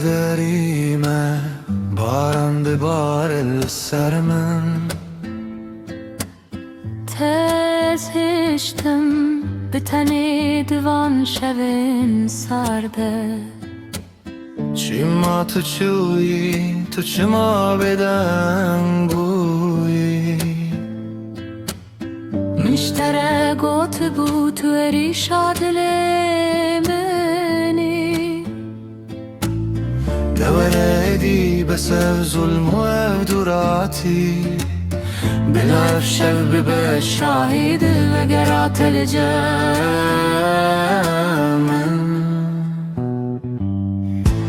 دریمه باران ببار سر من تez هشتم به تن دیوان شبین سرده چی ما تو چویی تو چی ما بدن بویی مشتره گوت بود تو ریشا دل منی دولدی بسر ظلم و افدوراتی بلا شب به شاهد وگرات الجمن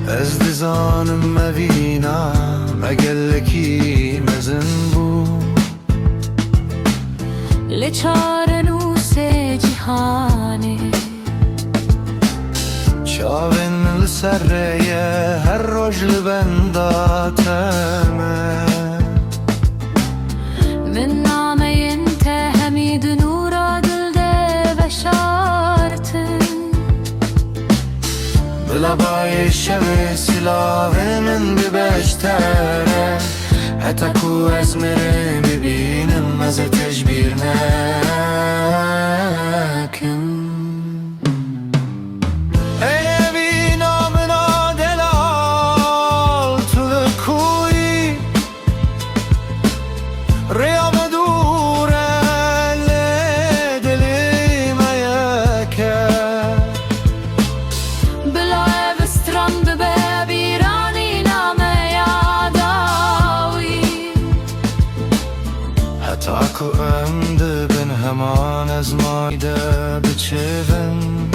از دیزانم مبینم اگلکی مزن بو لچار نوس جهانی چاوین لسره هر رجل بنداتمه من نامه انت حمید نورا دل ده بشارتن بلا بای شب سلاح من ببشتره حتی کو از مره ببینم از تجبیر نکن تاکو امده بن همان از مایده بچون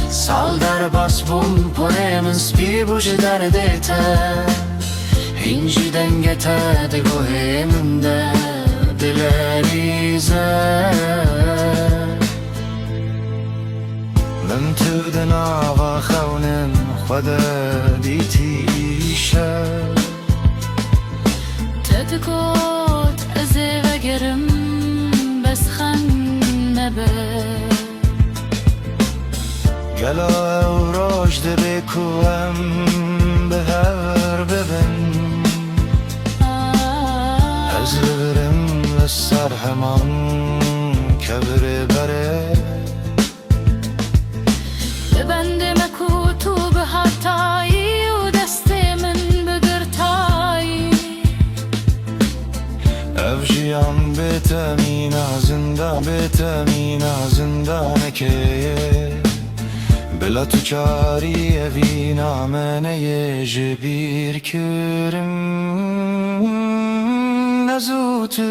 سال در باس بوم پره من سپی بوشه در دیته اینجی دنگته دگوه من ده دل ریزه من تو دناغا خونن خود دیتی ایشه تدكوت أزي وقرم بس خن نبه قلا وراج دبيكو هم بهر ببن أزلغرم للسر همان كبر بره ببند مكوتو بهاتاي ودستي من بقرتاي افجیان بتمینا زندان بتمینا زندان که بلا تو چاری وینا من یجبیر کرم نزوت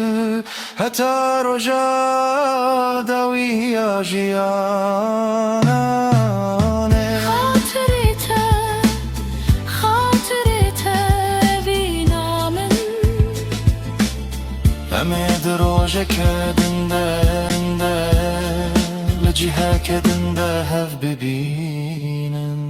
حتی رجا دوی آجیانا امید روژه کدنده لجیه کدنده هف ببینن